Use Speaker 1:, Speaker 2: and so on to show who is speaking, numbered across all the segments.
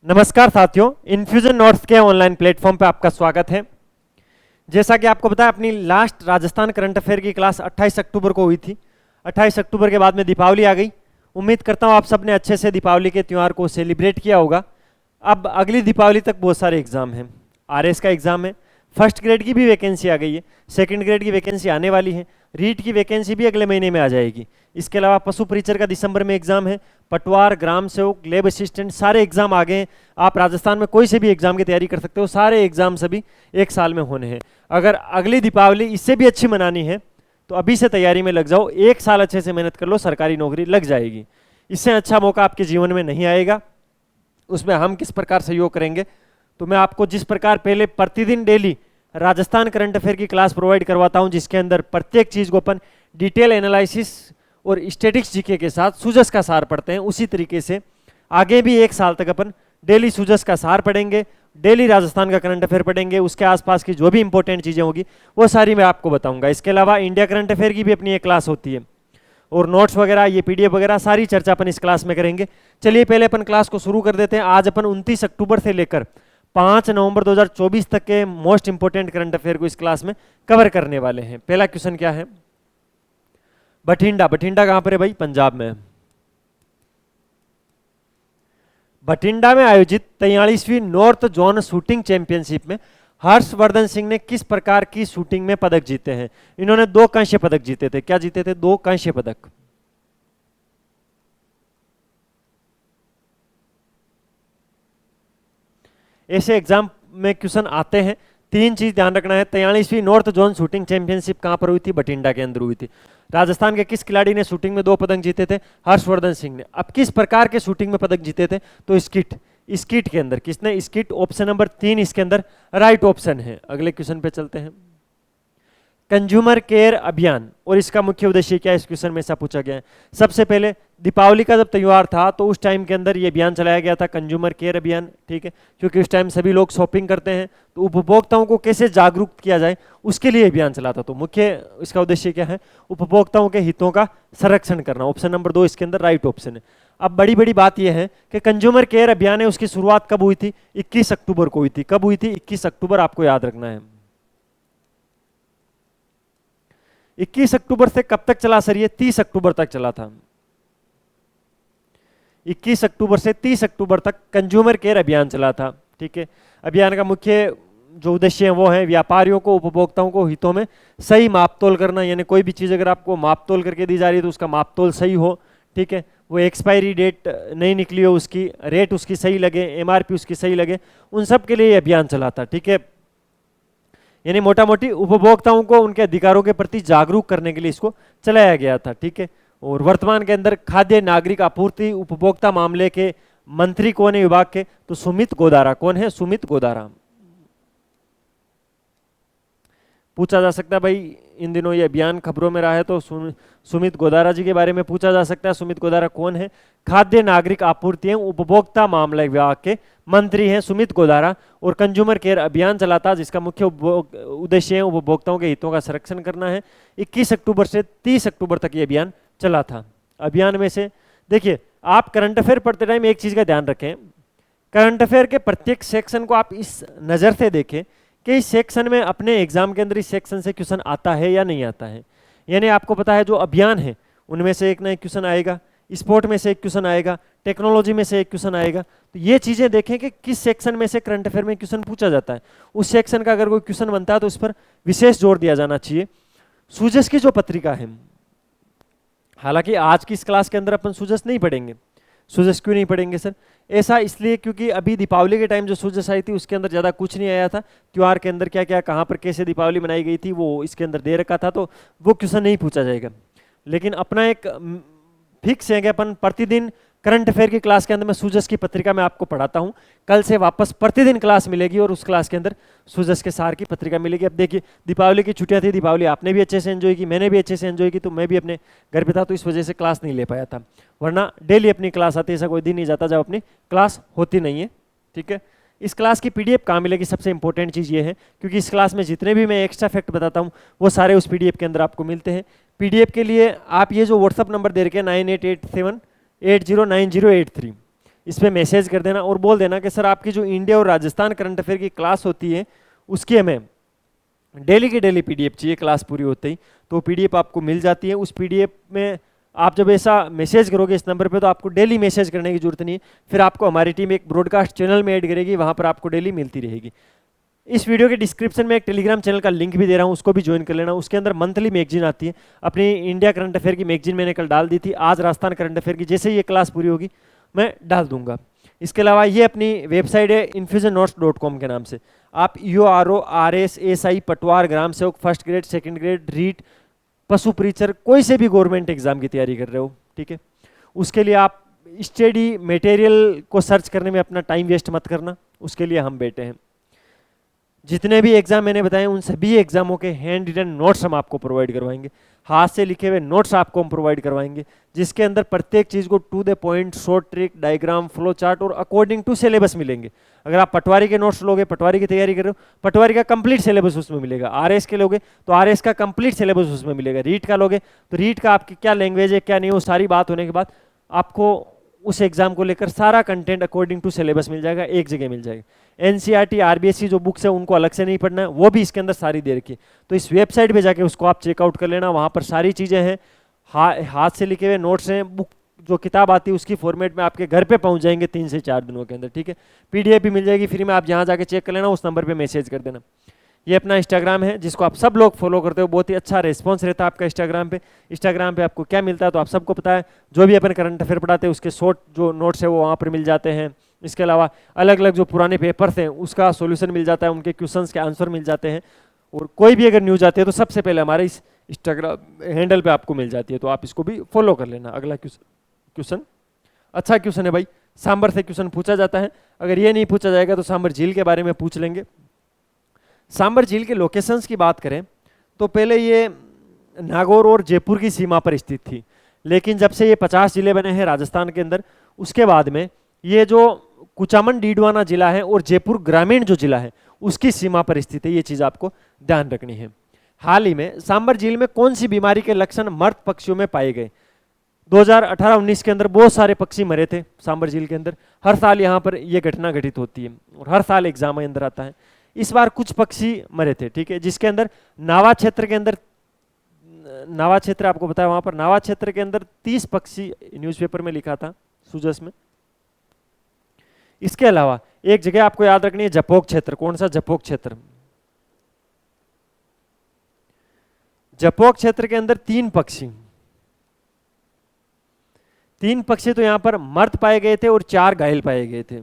Speaker 1: नमस्कार साथियों, infusion notes के ऑनलाइन प्लेटफॉर्म पे आपका स्वागत है। जैसा कि आपको पता है, अपनी लास्ट राजस्थान करंट अफेयर की क्लास 28 अक्टूबर को हुई थी। 28 अक्टूबर के बाद में दीपावली आ गई। उम्मीद करता हूँ आप सबने अच्छे से दीपावली के त्यौहार को सेलिब्रेट किया होगा। अब अगली दीपावली तक बहुत सारे एग्जाम हैं। आरएस का एग्जाम है, फर्स्ट ग्रेड की भी वैकेंसी आ गई है, सेकंड ग्रेड की वैकेंसी आने वाली है, रीट की वैकेंसी भी अगले महीने में आ जाएगी। इसके अलावा पशु परिचर का दिसंबर में एग्जाम है, पटवार, ग्राम सेवक, लेब असिस्टेंट, सारे एग्जाम आ गए हैं। आप राजस्थान में कोई से भी एग्जाम की तैयारी कर सकते हो। सारे एग्जाम सभी एक साल में होने हैं। अगर अगली दीपावली इससे भी अच्छी मनानी है तो अभी से तैयारी में लग जाओ। एक साल अच्छे से मेहनत कर लो, सरकारी नौकरी लग जाएगी। इससे अच्छा मौका आपके जीवन में नहीं आएगा। उसमें हम किस प्रकार सहयोग करेंगे, तो मैं आपको जिस प्रकार पहले प्रतिदिन डेली राजस्थान करंट अफेयर की क्लास प्रोवाइड करवाता हूं, जिसके अंदर प्रत्येक चीज को अपन डिटेल एनालिसिस और स्टैटिक्स जीके के साथ सूजस का सार पढ़ते हैं, उसी तरीके से आगे भी एक साल तक अपन डेली सूजस का सार पढ़ेंगे, डेली राजस्थान का करंट अफेयर पढ़ेंगे। उसके आसपास की जो भी इंपॉर्टेंट चीजें होगी वो सारी मैं आपको बताऊंगा। इसके अलावा इंडिया करंट अफेयर की भी अपनी एक क्लास होती है और नोट्स वगैरह, ये पीडीएफ वगैरह सारी चर्चा अपन इस क्लास में करेंगे। चलिए पहले अपन क्लास को शुरू कर देते हैं। आज अपन 29 अक्टूबर से लेकर 5 नवंबर 2024 तक के मोस्ट इंपोर्टेंट करंट अफेयर को इस क्लास में कवर करने वाले हैं। पहला क्वेश्चन क्या है? बठिंडा। बठिंडा कहां पर है भाई? पंजाब में। बठिंडा में आयोजित 43वीं नॉर्थ जोन शूटिंग चैंपियनशिप में हर्षवर्धन सिंह ने किस प्रकार की शूटिंग में पदक जीते हैं? इन्होंने 2 कांस्य पदक जीते थे। क्या जीते थे? 2 कांस्य पदक। ऐसे एग्जाम में क्वेश्चन आते हैं। 3 चीज ध्यान रखना है। 43वीं नॉर्थ जोन शूटिंग चैंपियनशिप कहां पर हुई थी? बठिंडा के अंदर हुई थी। राजस्थान के किस खिलाड़ी ने शूटिंग में 2 पदक जीते थे? हर्षवर्धन सिंह ने। अब किस प्रकार के शूटिंग में पदक जीते थे? तो स्किट। स्किट के अंदर किसने? स्किट। ऑप्शन नंबर 3 इसके अंदर राइट ऑप्शन है। अगले क्वेश्चन पे चलते हैं। कंज्यूमर केयर अभियान और इसका मुख्य उद्देश्य क्या है? इस क्वेश्चन में ऐसा पूछा गया है। सबसे पहले दीपावली का जब त्योहार था तो उस टाइम के अंदर ये अभियान चलाया गया था, कंज्यूमर केयर अभियान। ठीक है, क्योंकि उस टाइम सभी लोग शॉपिंग करते हैं, तो उपभोक्ताओं को कैसे जागरूक किया जाए उसके लिए अभियान चला था। तो मुख्य इसका उद्देश्य क्या है? उपभोक्ताओं के हितों का संरक्षण करना। ऑप्शन नंबर 2 इसके अंदर राइट ऑप्शन है। अब बड़ी बड़ी बात यह है कि कंज्यूमर केयर अभियान है, उसकी शुरुआत कब हुई थी? 21 अक्टूबर को हुई थी। कब हुई थी? 21 अक्टूबर, आपको याद रखना है। 21 अक्टूबर से कब तक चला सर? ये 30 अक्टूबर तक चला था। 21 अक्टूबर से 30 अक्टूबर तक कंज्यूमर केयर अभियान चला था। ठीक है, अभियान का मुख्य जो उद्देश्य है वो है व्यापारियों को, उपभोक्ताओं को हितों में सही मापतोल करना। यानी कोई भी चीज अगर आपको मापतोल करके दी जा रही है तो उसका मापतोल सही हो। ठीक है, वो एक्सपायरी डेट नहीं निकली हो, उसकी रेट उसकी सही लगे, एमआरपी उसकी सही लगे, उन सब के लिए अभियान चला था। ठीक है, यानी मोटा मोटी उपभोक्ताओं को उनके अधिकारों के प्रति जागरूक करने के लिए इसको चलाया गया था। ठीक है, और वर्तमान के अंदर खाद्य नागरिक आपूर्ति उपभोक्ता मामले के मंत्री कौन है विभाग के? तो सुमित गोदारा। कौन है? सुमित गोदारा। पूछा जा सकता है भाई, इन दिनों ये अभियान खबरों में रहा है तो सुमित गोदारा जी के बारे में पूछा जा सकता है। सुमित गोदारा कौन है? खाद्य नागरिक आपूर्ति एवं उपभोक्ता मामले विभाग के मंत्री हैं सुमित गोदारा। और कंज्यूमर केयर अभियान चलाता जिसका मुख्य उद्देश्य है उपभोक्ताओं के हितों का संरक्षण करना है। 21 अक्टूबर से 30 अक्टूबर तक ये अभियान चला था। अभियान में से देखिए, आप करंट अफेयर पढ़ते टाइम एक चीज का ध्यान रखें, करंट अफेयर के प्रत्येक सेक्शन को आप इस नजर से देखें कि इस सेक्शन में अपने एग्जाम के अंदर इस सेक्शन से क्वेश्चन आता है या नहीं आता है। यानी आपको पता है जो अभियान है उनमें से एक ना एक क्वेश्चन आएगा, स्पोर्ट में से एक क्वेश्चन आएगा, टेक्नोलॉजी में से एक क्वेश्चन आएगा। तो ये चीजें देखें कि किस सेक्शन में से करंट अफेयर में क्वेश्चन पूछा जाता है। उस सेक्शन का अगर कोई क्वेश्चन बनता है तो उस पर विशेष जोर दिया जाना चाहिए। सूजस की जो पत्रिका है, हालांकि आज की इस क्लास के अंदर अपन सूजस नहीं पढ़ेंगे। सूजस क्यों नहीं पढ़ेंगे सर? ऐसा इसलिए क्योंकि अभी दीपावली के टाइम जो सूजस आई थी उसके अंदर ज़्यादा कुछ नहीं आया था। त्योहार के अंदर क्या क्या, कहाँ पर कैसे दीपावली मनाई गई थी वो इसके अंदर दे रखा था, तो वो क्वेश्चन नहीं पूछा जाएगा। लेकिन अपना एक फिक्स है कि अपन प्रतिदिन करंट अफेयर की क्लास के अंदर मैं सूजस की पत्रिका में आपको पढ़ाता हूँ। कल से वापस प्रतिदिन क्लास मिलेगी और उस क्लास के अंदर सूजस के सार की पत्रिका मिलेगी। अब देखिए, दीपावली की छुट्टियां थी, दीपावली आपने भी अच्छे से एंजॉय की, मैंने भी अच्छे से एंजॉय की, तो मैं भी अपने घर पे था तो इस वजह से क्लास नहीं ले पाया था। वरना डेली अपनी क्लास आती है, ऐसा कोई दिन नहीं जाता जब अपनी क्लास होती नहीं है। ठीक है, इस क्लास की पीडीएफ कहाँ मिलेगी? सबसे इंपॉर्टेंट चीज़ ये है, क्योंकि इस क्लास में जितने भी मैं एक्स्ट्रा फैक्ट बताता हूँ वो सारे उस पीडीएफ के अंदर आपको मिलते हैं। पीडीएफ के लिए आप ये जो व्हाट्सअप नंबर दे रखे हैं 9887809083, इस पर मैसेज कर देना और बोल देना कि सर आपकी जो इंडिया और राजस्थान करंट अफेयर की क्लास होती है उसकी हमें डेली की डेली पीडीएफ चाहिए क्लास पूरी होते ही। तो पीडीएफ आपको मिल जाती है। उस पीडीएफ में आप जब ऐसा मैसेज करोगे इस नंबर पे तो आपको डेली मैसेज करने की जरूरत नहीं है, फिर आपको हमारी टीम एक ब्रॉडकास्ट चैनल में ऐड करेगी, वहाँ पर आपको डेली मिलती रहेगी। इस वीडियो के डिस्क्रिप्शन में एक टेलीग्राम चैनल का लिंक भी दे रहा हूँ, उसको भी ज्वाइन कर लेना। उसके अंदर मंथली मैगजीन आती है, अपनी इंडिया करंट अफेयर की मैगजीन मैंने कल डाल दी थी, आज राजस्थान करंट अफेयर की जैसे ये क्लास पूरी होगी मैं डाल दूंगा। इसके अलावा ये अपनी वेबसाइट है infusionnotes.com के नाम से। आप EORORSSI पटवार ग्राम सेवक first grade second grade REET पशु परीक्षर कोई से भी गवर्नमेंट एग्जाम की तैयारी कर रहे हो, ठीक है, उसके लिए आप स्टडी मटेरियल को सर्च करने में अपना टाइम वेस्ट मत करना, उसके लिए हम बैठे हैं। जितने भी एग्जाम मैंने बताए उन सभी एग्जामों के हैंड रिटन नोट्स हम आपको प्रोवाइड करवाएंगे, हाथ से लिखे हुए नोट्स आपको हम प्रोवाइड करवाएंगे, जिसके अंदर प्रत्येक चीज को to the point short trick diagram flow chart और अकॉर्डिंग टू सिलेबस मिलेंगे। अगर आप पटवारी के नोट्स लोगे, पटवारी की तैयारी कर रहे हो, पटवारी का कंप्लीट सिलेबस उसमें मिलेगा। आरएस के लोगे तो आरएस का कंप्लीट सिलेबस उसमें मिलेगा। रीट का लोगे तो रीट का आपकी क्या लैंग्वेज है क्या नहीं, वो सारी बात होने के बाद आपको उस एग्जाम को लेकर सारा कंटेंट अकॉर्डिंग टू सिलेबस मिल जाएगा, एक जगह मिल जाएगा। एनसीईआरटी आरबीएससी जो बुक्स है उनको अलग से नहीं पढ़ना है, वो भी इसके अंदर सारी दे रखी है। तो इस वेबसाइट पे जाके उसको आप चेकआउट कर लेना, वहाँ पर सारी चीज़ें हैं, हाथ से लिखे हुए नोट्स हैं, बुक जो किताब आती है उसकी फॉर्मेट में आपके घर पे पहुँच जाएंगे 3 से 4 दिनों के अंदर, ठीक है। पीडीएफ भी मिल जाएगी फ्री में, आप जहाँ जाके चेक कर लेना, उस नंबर पर मैसेज कर देना। ये अपना इंस्टाग्राम है जिसको आप सब लोग फॉलो करते हो, बहुत ही अच्छा रिस्पॉन्स रहता है आपका इंस्टाग्राम पे। इंस्टाग्राम पे आपको क्या मिलता है तो आप सबको पता है, जो भी अपन करंट अफेयर पढ़ाते हैं उसके शॉर्ट जो नोट्स है वो वहाँ पर मिल जाते हैं। इसके अलावा अलग अलग जो पुराने पेपर्स हैं उसका सॉल्यूशन मिल जाता है, उनके क्वेश्चंस के आंसर मिल जाते हैं, और कोई भी अगर न्यूज आती है तो सबसे पहले हमारे इस इंस्टाग्राम हैंडल पे आपको मिल जाती है, तो आप इसको भी फॉलो कर लेना। अगला क्वेश्चन अच्छा क्वेश्चन है भाई, सांबर से क्वेश्चन पूछा जाता है। अगर ये नहीं पूछा जाएगा तो सांबर झील के बारे में पूछ लेंगे। सांबर झील के लोकेशंस की बात करें तो पहले ये नागौर और जयपुर की सीमा पर स्थित थी, लेकिन जब से ये 50 जिले बने हैं राजस्थान के अंदर, उसके बाद में ये जो कुचामन डीडवाना जिला है और जयपुर ग्रामीण जो जिला है उसकी सीमा पर स्थित है, ये चीज आपको ध्यान रखनी है। हाल ही में सांबर झील में कौन सी बीमारी के लक्षण मर्द पक्षियों में पाए गए? 2018-19 के अंदर बहुत सारे पक्षी मरे थे सांबर झील के अंदर। हर साल यहाँ पर यह घटना घटित होती है और हर साल एग्जाम अंदर आता है। इस बार कुछ पक्षी मरे थे, ठीक है, जिसके अंदर नावा क्षेत्र के अंदर, नावा क्षेत्र आपको पता है, वहां पर नावा क्षेत्र के अंदर 30 पक्षी न्यूज़पेपर में लिखा था सुजस में। इसके अलावा एक जगह आपको याद रखनी है, जपोक क्षेत्र। कौन सा? जपोक क्षेत्र। जपोक क्षेत्र के अंदर 3 पक्षी तो यहां पर मर्द पाए गए थे और 4 घायल पाए गए थे।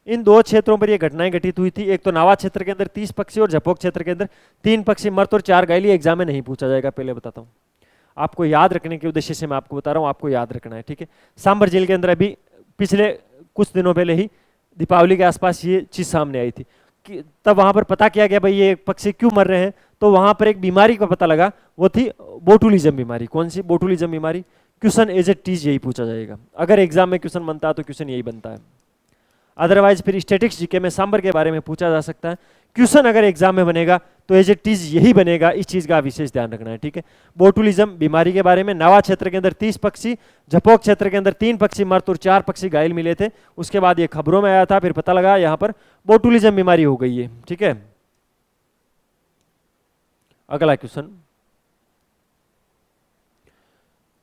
Speaker 1: इन 2 क्षेत्रों पर यह घटनाएं घटित हुई थी। एक तो नावा क्षेत्र के अंदर 30 पक्षी और जपोक क्षेत्र के अंदर 3 पक्षी मर्द और 4 घायल। ये एग्जाम में नहीं पूछा जाएगा, पहले बताता हूं, आपको याद रखने के उद्देश्य से मैं आपको बता रहा हूं, आपको याद रखना है, ठीक है। सांबर झील के अंदर अभी पिछले कुछ दिनों पहले ही दीपावली के आसपास ये चीज सामने आई थी कि तब वहां पर पता किया गया भाई ये पक्षी क्यों मर रहे हैं, तो वहां पर एक बीमारी का पता लगा, वो थी बोटुलिज्म बीमारी। कौन सी? बोटुलिज्म बीमारी। क्वेश्चन एज ए टीज यही पूछा जाएगा, अगर एग्जाम में क्वेश्चन बनता है तो क्वेश्चन यही बनता है। अदरवाइज फिर स्टैटिक्स जीके में सांबर के बारे में पूछा जा सकता है। क्वेश्चन अगर एग्जाम में बनेगा तो एज ए टीज यही बनेगा, इस चीज का विशेष ध्यान रखना है, ठीक है। बोटुलिज्म बीमारी के बारे में, नावा क्षेत्र के अंदर 30 पक्षी, जपोक क्षेत्र के अंदर 3 पक्षी मर्द और 4 पक्षी घायल मिले थे। उसके बाद ये खबरों में आया था, फिर पता लगा यहाँ पर बोटुलिज्म बीमारी हो गई है, ठीक है। अगला क्वेश्चन,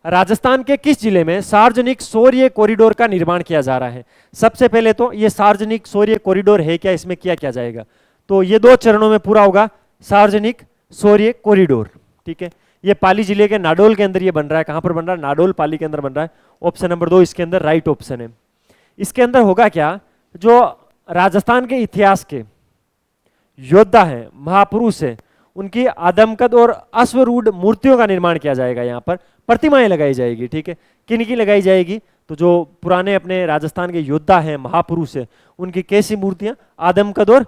Speaker 1: राजस्थान के किस जिले में सार्वजनिक सौर्य कॉरिडोर का निर्माण किया जा रहा है? सबसे पहले तो ये सार्वजनिक सौर्य कॉरिडोर है क्या, इसमें किया जाएगा? तो ये 2 चरणों में पूरा होगा सार्वजनिक सौर्य कॉरिडोर, ठीक है। ये पाली जिले के नाडोल के अंदर ये बन रहा है। कहां पर बन रहा है? नाडोल पाली के अंदर बन रहा है। ऑप्शन नंबर 2 इसके अंदर राइट ऑप्शन है। इसके अंदर होगा क्या, जो राजस्थान के इतिहास के योद्धा है, महापुरुष है, उनकी आदमकद और अश्वरूढ़ मूर्तियों का निर्माण किया जाएगा। यहाँ पर प्रतिमाएं लगाई जाएगी, ठीक है। किन की लगाई जाएगी? तो जो पुराने अपने राजस्थान के योद्धा हैं, महापुरुष है, उनकी कैसी मूर्तियां? आदमकद और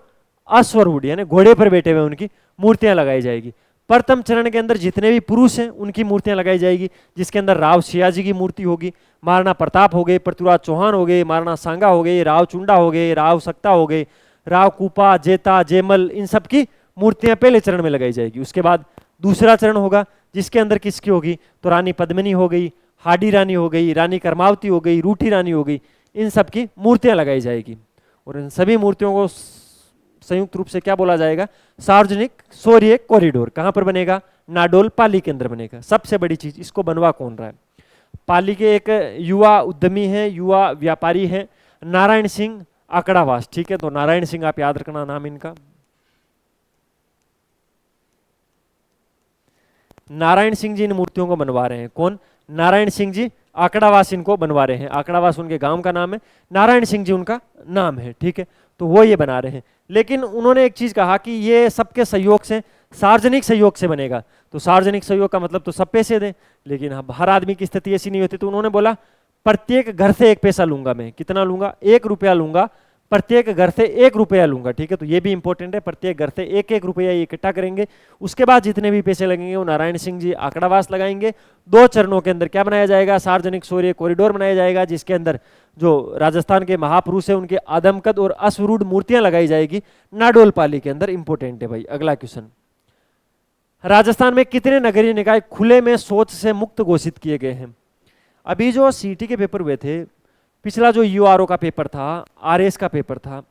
Speaker 1: अश्वरूढ़, यानी घोड़े पर बैठे हुए उनकी मूर्तियां लगाई जाएगी। प्रथम चरण के अंदर जितने भी पुरुष हैं उनकी मूर्तियां लगाई जाएगी, जिसके अंदर राव सियाजी की मूर्ति होगी, महाराणा प्रताप हो गए, पृथ्वीराज चौहान हो गए, महाराणा सांगा हो गए, राव चुंडा हो गए, राव सक्ता हो गए, राव कूपा, जेता, जयमल, इन सब की मूर्तियां पहले चरण में लगाई जाएगी। उसके बाद दूसरा चरण होगा, जिसके अंदर किसकी होगी, तो रानी पद्मिनी हो गई, हाडी रानी हो गई, रानी कर्मावती हो गई, रूठी रानी हो गई, इन सब की मूर्तियां लगाई जाएगी। और इन सभी मूर्तियों को संयुक्त रूप से क्या बोला जाएगा, सार्वजनिक शौर्य कॉरिडोर। कहां पर बनेगा, नाडोल पाली के अंदर बनेगा। सबसे बड़ी चीज, इसको बनवा कौन रहा है, पाली के एक युवा उद्यमी है, युवा व्यापारी है, नारायण सिंह आकड़ावास। ठीक है, तो नारायण सिंह आप याद रखना नाम इनका। नारायण सिंह जी इन मूर्तियों को बनवा रहे हैं। कौन, नारायण सिंह जी आकड़ावास इनको बनवा रहे हैं। आकड़ावास उनके गांव का नाम है, नारायण सिंह जी उनका नाम है। ठीक है, तो वो ये बना रहे हैं। लेकिन उन्होंने एक चीज कहा कि ये सबके सहयोग से, सार्वजनिक सहयोग से बनेगा। तो सार्वजनिक सहयोग का मतलब तो सब पैसे दें, लेकिन अब हर आदमी की स्थिति ऐसी नहीं होती। तो उन्होंने बोला प्रत्येक घर से एक पैसा लूंगा मैं। कितना लूंगा, 1 रुपया लूंगा, प्रत्येक घर से 1 रुपया लूंगा। ठीक है, तो ये भी इंपॉर्टेंट है, प्रत्येक घर से 1-1 रुपया इकट्ठा करेंगे। उसके बाद जितने भी पैसे लगेंगे वो नारायण सिंह जी आकड़ावास लगाएंगे। 2 चरणों के अंदर क्या बनाया जाएगा, सार्वजनिक शौर्य कॉरिडोर बनाया जाएगा, जिसके अंदर जो राजस्थान के महापुरुष है उनके आदमकद और अश्वरूढ़ मूर्तियां लगाई जाएगी नाडोल पाली के अंदर। इंपॉर्टेंट है भाई। अगला क्वेश्चन, राजस्थान में कितने नगरीय निकाय खुले में शौच से मुक्त घोषित किए गए हैं। अभी जो सीटी के पेपर हुए थे, पिछला जो यूआरओ का पेपर था, आरएस का पेपर था,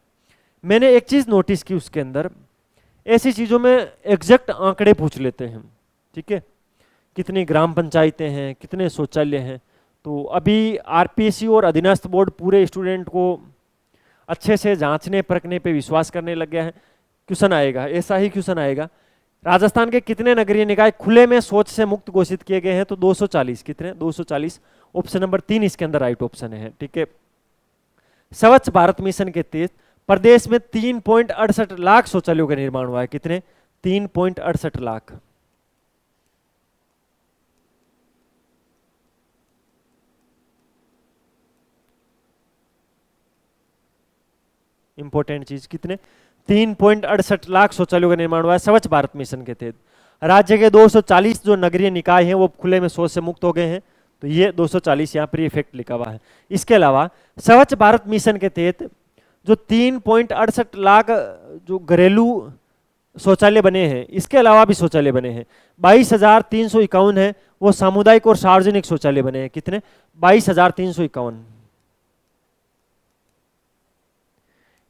Speaker 1: मैंने एक चीज नोटिस की, उसके अंदर ऐसी चीजों में एग्जैक्ट आंकड़े पूछ लेते हैं। ठीक है, कितनी ग्राम पंचायतें हैं, कितने शौचालय हैं। तो अभी आरपीएससी और अधीनस्थ बोर्ड पूरे स्टूडेंट को अच्छे से जांचने परखने पे विश्वास करने लग गया है। क्वेश्चन आएगा, ऐसा ही क्वेश्चन आएगा, राजस्थान के कितने नगरीय निकाय खुले में शौच से मुक्त घोषित किए गए हैं। तो 240। कितने, 240। ऑप्शन नंबर 3 इसके अंदर राइट ऑप्शन है। ठीक है, स्वच्छ भारत मिशन के तहत प्रदेश में 3.68 लाख शौचालयों का निर्माण हुआ है। कितने, 3.68 लाख। इंपॉर्टेंट चीज, कितने, 3.68 लाख शौचालयों का निर्माण हुआ है स्वच्छ भारत मिशन के तहत। राज्य के 240 जो नगरीय निकाय हैं वो खुले में शौच से मुक्त हो गए हैं। तो ये 240 यहाँ पर इफेक्ट लिखा हुआ है। इसके अलावा स्वच्छ भारत मिशन के तहत जो 3.68 लाख जो घरेलू शौचालय बने हैं, इसके अलावा भी शौचालय बने हैं 22,351 है, वो सामुदायिक और सार्वजनिक शौचालय बने हैं। कितने, 22,351।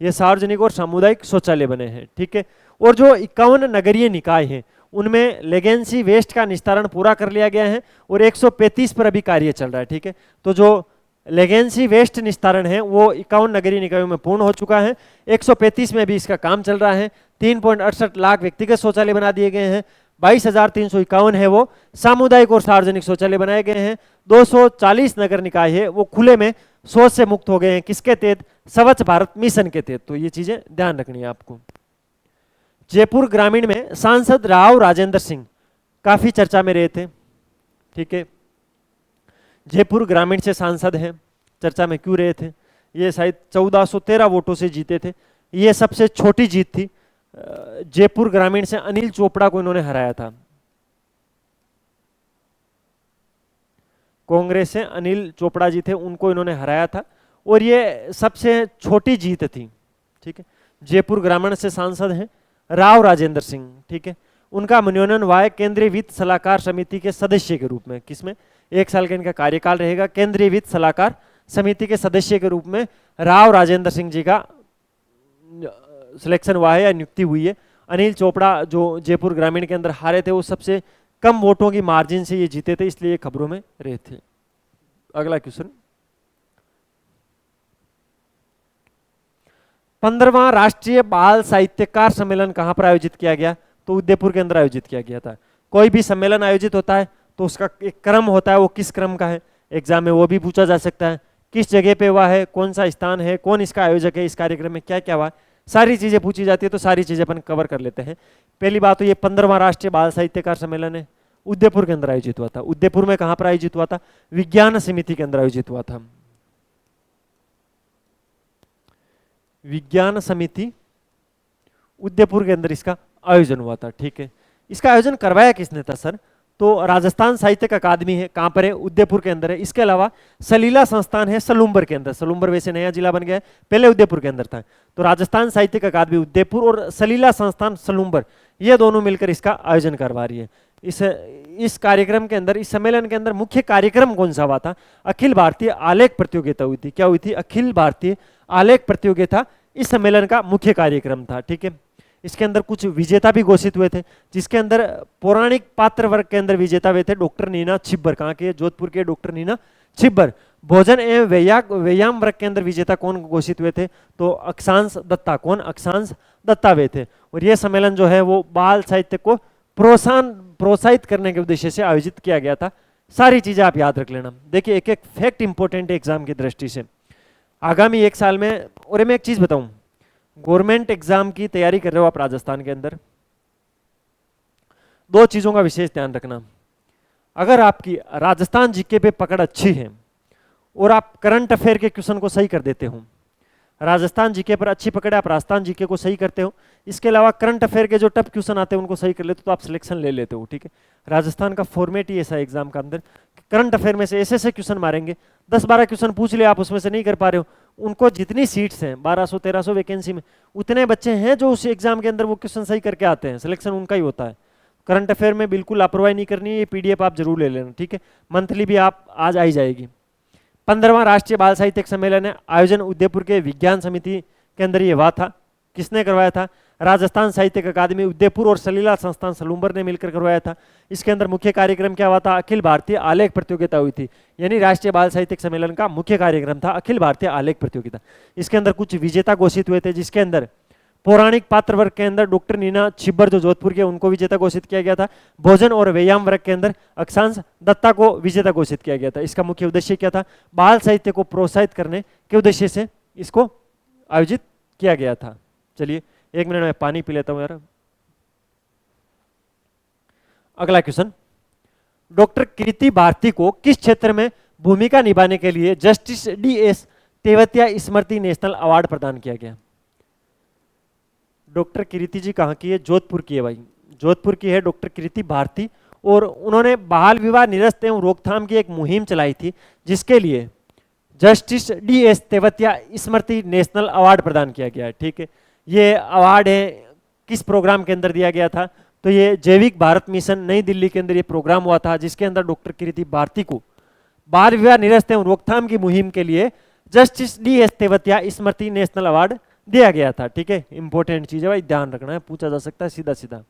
Speaker 1: ये सार्वजनिक और सामुदायिक शौचालय बने हैं। ठीक है, और जो 51 नगरीय निकाय हैं उनमें लेगेंसी वेस्ट का निस्तारण पूरा कर लिया गया है और 135 पर अभी कार्य चल रहा है। ठीक है, तो जो लेगेंसी वेस्ट निस्तारण है वो 51 नगरीय निकायों में पूर्ण हो चुका है, 135 में भी इसका काम चल रहा है। 3.68 लाख व्यक्तिगत शौचालय बना दिए गए हैं, 22,351 है वो सामुदायिक और सार्वजनिक शौचालय बनाए गए हैं। 240 नगर निकाय है वो खुले में शौच से मुक्त हो गए हैं। किसके तहत, स्वच्छ भारत मिशन के तहत। तो ये चीजें ध्यान रखनी है आपको। जयपुर ग्रामीण में सांसद राव राजेंद्र सिंह काफी चर्चा में रहे थे। ठीक है, जयपुर ग्रामीण से सांसद हैं, चर्चा में क्यों रहे थे, ये शायद 1413 वोटों से जीते थे। ये सबसे छोटी जीत थी। जयपुर ग्रामीण से अनिल चोपड़ा को इन्होंने हराया था। कांग्रेस से अनिल चोपड़ा जी थे, उनको इन्होंने हराया था और ये सबसे छोटी जीत थी। ठीक है, जयपुर ग्रामीण से सांसद हैं राव राजेंद्र सिंह। ठीक है, उनका मनोनयन हुआ है केंद्रीय वित्त सलाहकार समिति के सदस्य के रूप में। किसमें, 1 साल का इनका कार्यकाल रहेगा। केंद्रीय वित्त सलाहकार समिति के सदस्य के रूप में राव राजेंद्र सिंह जी का सिलेक्शन हुआ है या नियुक्ति हुई है। अनिल चोपड़ा जो जयपुर ग्रामीण के अंदर हारे थे वो सबसे कम वोटों की मार्जिन से ये जीते थे, इसलिए खबरों में रहे थे। अगला क्वेश्चन, 15वां राष्ट्रीय बाल साहित्यकार सम्मेलन कहां पर आयोजित किया गया। तो उदयपुर के अंदर आयोजित किया गया था। कोई भी सम्मेलन आयोजित होता है तो उसका एक क्रम होता है, वो किस क्रम का है, एग्जाम में वो भी पूछा जा सकता है। किस जगह पे हुआ है, कौन सा स्थान है, कौन इसका आयोजक है, इस कार्यक्रम में क्या क्या हुआ, सारी चीजें पूछी जाती है। तो सारी चीजें अपन कवर कर लेते हैं। पहली बात तो ये 15वां राष्ट्रीय बाल साहित्यकार सम्मेलन है, उदयपुर के अंदर आयोजित हुआ था। उदयपुर में कहां पर आयोजित हुआ था, विज्ञान समिति के अंदर आयोजित हुआ था। विज्ञान समिति उदयपुर के अंदर इसका आयोजन हुआ था। ठीक है, इसका आयोजन करवाया किसने था सर, तो राजस्थान साहित्यिक अकादमी है। कहां पर है, उदयपुर के अंदर है। इसके अलावा सलीला संस्थान है सलूम्बर के अंदर। सलूम्बर वैसे नया जिला बन गया है, पहले उदयपुर के अंदर था। तो राजस्थान साहित्यिक अकादमी उदयपुर और सलीला संस्थान सलूम्बर, ये दोनों मिलकर इसका आयोजन करवा रही है। इस कार्यक्रम के अंदर, इस सम्मेलन के अंदर मुख्य कार्यक्रम कौन सा हुआ था? अखिल भारतीय आलेख प्रतियोगिता हुई थी। क्या हुई थी? अखिल भारतीय आलेख प्रतियोगिता इस सम्मेलन का मुख्य कार्यक्रम था। ठीक है, इसके अंदर कुछ विजेता भी घोषित हुए थे, जिसके अंदर पौराणिक पात्र वर्ग के अंदर विजेता हुए थे डॉक्टर नीना छिब्बर। कहाँ के? जोधपुर के डॉक्टर नीना छिब्बर। भोजन एवं व्यायाम वर्ग के अंदर विजेता कौन घोषित हुए थे? तो अक्षांश दत्ता। कौन? अक्षांश दत्ता हुए थे। और यह सम्मेलन जो है वो बाल साहित्य को प्रोत्साहित करने के उद्देश्य से आयोजित किया गया था। सारी चीजें आप याद रख लेना। देखिए, एक एक फैक्ट इंपॉर्टेंट है एग्जाम की दृष्टि से। आगामी एक साल में, और मैं एक चीज बताऊं, गवर्नमेंट एग्जाम की तैयारी कर रहे हो आप राजस्थान के अंदर, दो चीजों का विशेष ध्यान रखना। अगर आपकी राजस्थान जीके पे पकड़ अच्छी है और आप करंट अफेयर के क्वेश्चन को सही कर देते हो, राजस्थान जीके पर अच्छी पकड़ है, आप राजस्थान जीके को सही करते हो, इसके अलावा करंट अफेयर के जो टफ क्वेश्चन आते हैं उनको सही कर लेते हो, तो आप सिलेक्शन ले लेते हो। ठीक है, राजस्थान का फॉर्मेट ही ऐसा है एग्जाम का अंदर, करंट अफेयर में से ऐसे ऐसे क्वेश्चन मारेंगे, 10-12 क्वेश्चन पूछ ले, आप उसमें से नहीं कर पा रहे हो, उनको जितनी सीट्स हैं 1200-1300 वैकेंसी में, उतने बच्चे हैं जो उस एग्जाम के अंदर वो क्वेश्चन सही करके आते हैं, सिलेक्शन उनका ही होता है। करंट अफेयर में बिल्कुल लापरवाही नहीं करनी है, ये पीडीएफ आप जरूर ले लेना। ठीक है, मंथली भी आप आज आई जाएगी। 15वां राष्ट्रीय बाल साहित्यिक सम्मेलन है, आयोजन उदयपुर के विज्ञान समिति के अंदर ये हुआ था। किसने करवाया था? राजस्थान साहित्यिक अकादमी उदयपुर और सलीला संस्थान सलूम्बर ने मिलकर करवाया था। इसके अंदर मुख्य कार्यक्रम क्या हुआ था? अखिल भारतीय आलेख प्रतियोगिता हुई थी, यानी राष्ट्रीय बाल साहित्यिक सम्मेलन का मुख्य कार्यक्रम था अखिल भारतीय आलेख प्रतियोगिता। इसके अंदर कुछ विजेता घोषित हुए थे, जिसके अंदर पौराणिक पात्र वर्ग के अंदर डॉक्टर नीना छिब्बर जो जोधपुर के, उनको विजेता घोषित किया गया था। भोजन और व्यायाम वर्ग के अंदर अक्षांश दत्ता को विजेता घोषित किया गया था। इसका मुख्य उद्देश्य क्या था? बाल साहित्य को प्रोत्साहित करने के उद्देश्य से इसको आयोजित किया गया था। चलिए 1 मिनट में पानी पी लेता हूं यार। अगला क्वेश्चन, डॉक्टर कीर्ति भारती को किस क्षेत्र में भूमिका निभाने के लिए जस्टिस डी.एस. तेवतिया स्मृति नेशनल अवार्ड प्रदान किया गया? डॉक्टर कीर्ति जी कहाँ की है? जोधपुर की है भाई, जोधपुर की है डॉक्टर कीर्ति भारती। और उन्होंने बाल विवाह निरस्त एवं रोकथाम की एक मुहिम चलाई थी, जिसके लिए जस्टिस डी.एस. तेवतिया स्मृति नेशनल अवार्ड प्रदान किया गया है। ठीक है, ये अवार्ड है किस प्रोग्राम के अंदर दिया गया था? तो ये जैविक भारत मिशन नई दिल्ली के अंदर ये प्रोग्राम हुआ था, जिसके अंदर डॉक्टर कीर्ति भारती को बाल विवाह निरस्त एवं रोकथाम की मुहिम के लिए जस्टिस डी.एस. तेवतिया स्मृति नेशनल अवार्ड दिया गया था। ठीक है, इंपॉर्टेंट चीज है भाई, ध्यान रखना है, पूछा जा सकता है सीधा सीधा।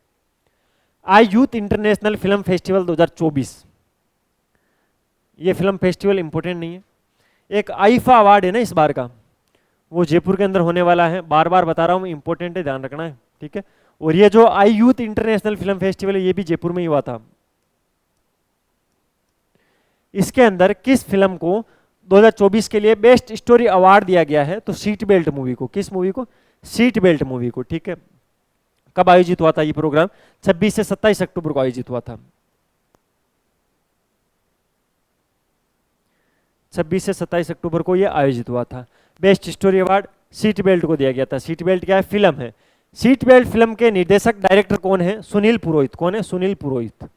Speaker 1: आई यूथ इंटरनेशनल फिल्म फेस्टिवल 2024, ये फिल्म फेस्टिवल इंपॉर्टेंट नहीं है, एक आईफा अवार्ड है ना इस बार का, वो जयपुर के अंदर होने वाला है। बार बार बता रहा हूँ, इंपॉर्टेंट है, ध्यान रखना है। ठीक है, और ये जो आई यूथ इंटरनेशनल फिल्म फेस्टिवल है, ये भी जयपुर में ही हुआ था। इसके अंदर किस फिल्म को 2024 के लिए बेस्ट स्टोरी अवार्ड दिया गया है? तो सीट बेल्ट मूवी को। किस मूवी को? सीट बेल्ट मूवी को। ठीक है, कब आयोजित हुआ था ये प्रोग्राम? 26 से 27 अक्टूबर को आयोजित हुआ था। 26 से 27 अक्टूबर को ये आयोजित हुआ था। Best story award seat belt को दिया गया था। सीट बेल्ट क्या है? फिल्म है। सीट बेल्ट फिल्म के निर्देशक डायरेक्टर कौन है? सुनील पुरोहित। कौन है? सुनील पुरोहित।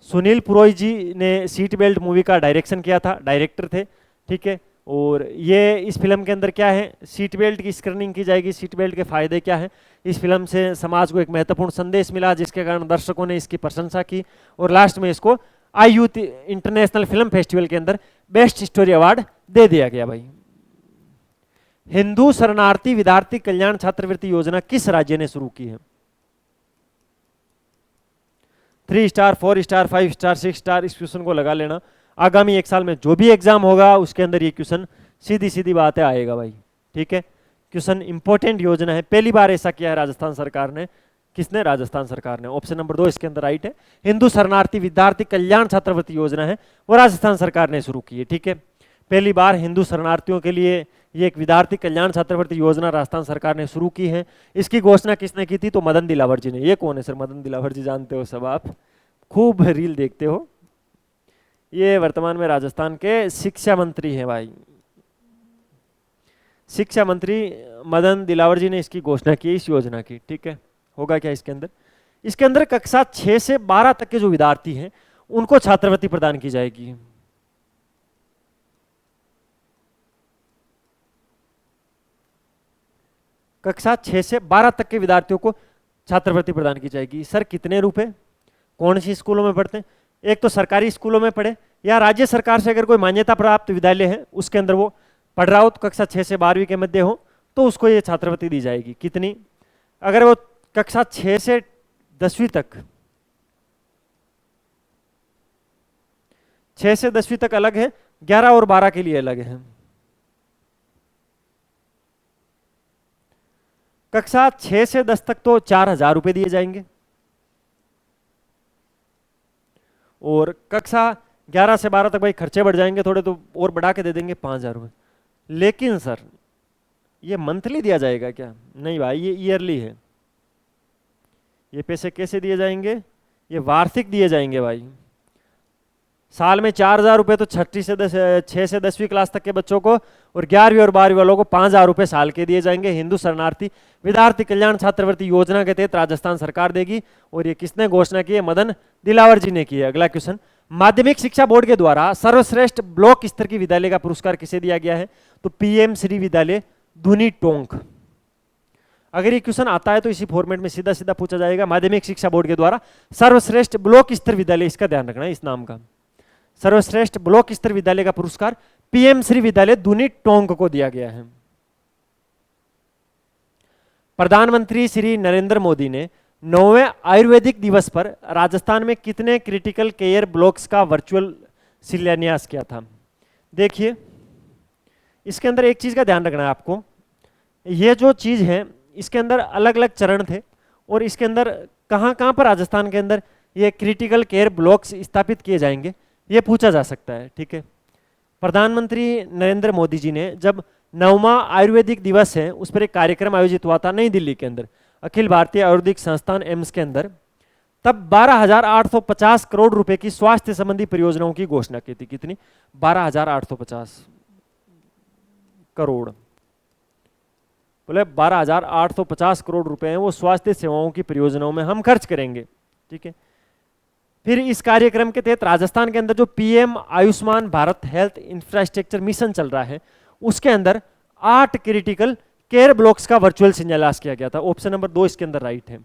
Speaker 1: सुनील पुरोहित जी ने सीट बेल्ट मूवी का डायरेक्शन किया था, डायरेक्टर थे। ठीक है, और ये इस फिल्म के अंदर क्या है? सीट बेल्ट की स्क्रीनिंग की जाएगी। सीट बेल्ट के फायदे क्या है? इस फिल्म से समाज को एक महत्वपूर्ण संदेश मिला, जिसके कारण दर्शकों ने इसकी प्रशंसा की, और लास्ट में इसको आई यूथ इंटरनेशनल फिल्म फेस्टिवल के अंदर बेस्ट स्टोरी अवार्ड दे दिया गया भाई। हिंदू शरणार्थी विद्यार्थी कल्याण छात्रवृत्ति योजना किस राज्य ने शुरू की है? 3 स्टार, 4 स्टार, 5 स्टार, 6 स्टार, इस क्वेश्चन को लगा लेना। आगामी एक साल में जो भी एग्जाम होगा उसके अंदर ये क्वेश्चन सीधी सीधी बात है आएगा भाई। ठीक है, क्वेश्चन इंपॉर्टेंट योजना है, पहली बार ऐसा किया है राजस्थान सरकार ने। किसने? राजस्थान सरकार ने। ऑप्शन नंबर 2 इसके अंदर राइट है। हिंदू शरणार्थी विद्यार्थी कल्याण छात्रवृत्ति योजना है, वो राजस्थान सरकार ने शुरू की है। ठीक है, पहली बार हिंदू शरणार्थियों के लिए ये एक विद्यार्थी कल्याण छात्रवृत्ति योजना राजस्थान सरकार ने शुरू की है। इसकी घोषणा किसने की थी? तो मदन दिलावर जी ने। ये कौन है सर? मदन दिलावर जी जानते हो सब, आप खूब रील देखते हो। ये वर्तमान में राजस्थान के शिक्षा मंत्री हैं भाई। शिक्षा मंत्री मदन दिलावर जी ने इसकी घोषणा की, इस योजना की। ठीक है, होगा क्या इसके अंदर? इसके अंदर कक्षा 6 से 12 तक के जो विद्यार्थी हैं उनको छात्रवृत्ति प्रदान की जाएगी। कक्षा 6 से 12 तक के विद्यार्थियों को छात्रवृत्ति प्रदान की जाएगी। सर कितने रुपए, कौन सी स्कूलों में पढ़ते हैं? एक तो सरकारी स्कूलों में पढ़े या राज्य सरकार से अगर कोई मान्यता प्राप्त विद्यालय है उसके अंदर वो पढ़ रहा हो, तो कक्षा 6 से 12वीं के मध्य हो तो उसको ये छात्रवृत्ति दी जाएगी। कितनी? अगर वो कक्षा 6 से 10वीं तक, 6 से 10वीं तक अलग है, 11 और 12 के लिए अलग है। कक्षा 6 से 10 तक तो 4,000 रुपए दिए जाएंगे और कक्षा 11 से 12 तक भाई खर्चे बढ़ जाएंगे थोड़े तो और बढ़ा के दे देंगे 5,000 रुपए। लेकिन सर ये मंथली दिया जाएगा क्या? नहीं भाई, ये ईयरली है। ये पैसे कैसे दिए जाएंगे? ये वार्षिक दिए जाएंगे भाई। साल में 4,000 रुपए तो 6 से 10वीं क्लास तक के बच्चों को और 11वीं और 12वीं वालों को 5,000 रुपए साल के दिए जाएंगे। हिंदू शरणार्थी विद्यार्थी कल्याण छात्रवृत्ति योजना के तहत राजस्थान सरकार देगी। और ये किसने घोषणा की है? मदन दिलावर जी ने की है। अगला क्वेश्चन, माध्यमिक शिक्षा बोर्ड के द्वारा सर्वश्रेष्ठ ब्लॉक स्तर की विद्यालय का पुरस्कार किसे दिया गया है? तो पीएम श्री विद्यालय धुनी टोंक। अगर ये क्वेश्चन आता है तो इसी फॉर्मेट में सीधा सीधा पूछा जाएगा। माध्यमिक शिक्षा बोर्ड के द्वारा सर्वश्रेष्ठ ब्लॉक स्तर विद्यालय, इसका ध्यान रखना है इस नाम का। सर्वश्रेष्ठ ब्लॉक स्तर विद्यालय का पुरस्कार पीएम श्री विद्यालय धुनी टोंक को दिया गया है। प्रधानमंत्री श्री नरेंद्र मोदी ने 9वें आयुर्वेदिक दिवस पर राजस्थान में कितने क्रिटिकल केयर ब्लॉक्स का वर्चुअल शिलान्यास किया था? देखिए इसके अंदर एक चीज का ध्यान रखना है आपको, ये जो चीज है इसके अंदर अलग अलग चरण थे और इसके अंदर कहां कहां पर राजस्थान के अंदर ये क्रिटिकल केयर ब्लॉक्स स्थापित किए जाएंगे ये पूछा जा सकता है। ठीक है, प्रधानमंत्री नरेंद्र मोदी जी ने जब 9वां आयुर्वेदिक दिवस है उस पर एक कार्यक्रम आयोजित हुआ था नई दिल्ली के अंदर, अखिल भारतीय आयुर्वेदिक संस्थान एम्स के अंदर, तब 12,850 करोड़ रुपए की स्वास्थ्य संबंधी परियोजनाओं की घोषणा की थी। कितनी? 12,850 करोड़। बोले 12,850 करोड़ रुपए हैं वो स्वास्थ्य सेवाओं की परियोजनाओं में हम खर्च करेंगे। ठीक है, फिर इस कार्यक्रम के तहत राजस्थान के अंदर जो PM Ayushman Bharat health infrastructure mission चल रहा है उसके अंदर 8 क्रिटिकल केयर ब्लॉक्स का वर्चुअल शिलान्यास किया गया था। ऑप्शन नंबर 2 इसके अंदर राइट है।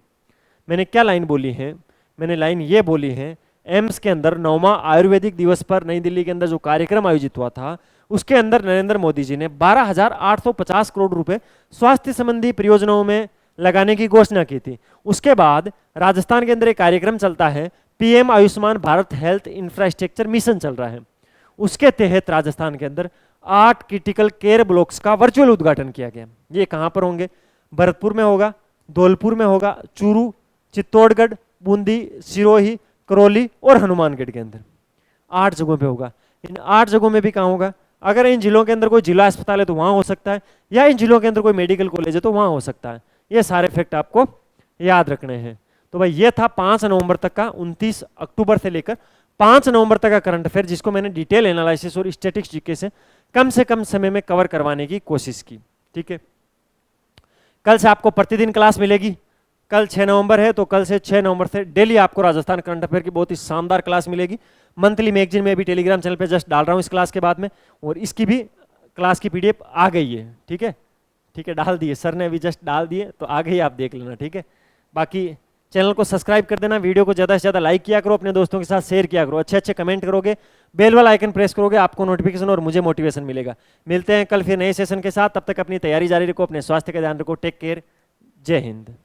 Speaker 1: मैंने क्या लाइन बोली है? मैंने लाइन ये बोली है, एम्स के अंदर 9वां आयुर्वेदिक दिवस पर नई दिल्ली के अंदर जो कार्यक्रम आयोजित हुआ था उसके अंदर नरेंद्र मोदी जी ने 12,850 करोड़ रुपए स्वास्थ्य संबंधी परियोजनाओं में लगाने की घोषणा की थी। उसके बाद राजस्थान के अंदर एक कार्यक्रम चलता है, PM Ayushman Bharat health infrastructure mission चल रहा है, उसके तहत राजस्थान के अंदर 8 क्रिटिकल केयर ब्लॉक्स का वर्चुअल उद्घाटन किया गया। ये कहां पर होंगे? भरतपुर में होगा, धौलपुर में होगा, चूरू, चित्तौड़गढ़, बूंदी, सिरोही, करौली और हनुमानगढ़ के अंदर 8 जगहों पे होगा। इन 8 जगहों में भी कहां होगा? अगर इन जिलों के अंदर कोई जिला अस्पताल है तो वहां हो सकता है, या इन जिलों के अंदर कोई मेडिकल कॉलेज है तो वहां हो सकता है। ये सारे फैक्ट आपको याद रखने हैं। तो भाई ये था 5 नवंबर तक का, 29 अक्टूबर से लेकर 5 नवंबर तक का करंट अफेयर, जिसको मैंने डिटेल एनालिसिस और स्टैटिक्स जीके से कम समय में कवर करवाने की कोशिश की। ठीक है, कल से आपको प्रतिदिन क्लास मिलेगी। कल 6 नवंबर है तो कल से 6 नवंबर से डेली आपको राजस्थान करंट अफेयर की बहुत ही शानदार क्लास मिलेगी। मंथली मैगजीन में भी टेलीग्राम चैनल पे जस्ट डाल रहा हूँ इस क्लास के बाद में, और इसकी भी क्लास की पीडीएफ आ गई है। ठीक है, ठीक है, डाल दिए सर ने, अभी जस्ट डाल दिए तो आ गई, आप देख लेना। ठीक है, बाकी चैनल को सब्सक्राइब कर देना, वीडियो को ज़्यादा से ज़्यादा लाइक किया करो, अपने दोस्तों के साथ शेयर किया करो, अच्छे अच्छे कमेंट करोगे, बेल वाला आइकन प्रेस करोगे, आपको नोटिफिकेशन और मुझे मोटिवेशन मिलेगा। मिलते हैं कल फिर नए सेशन के साथ, तब तक अपनी तैयारी जारी रखो, अपने स्वास्थ्य का ध्यान रखो। टेक केयर, जय हिंद।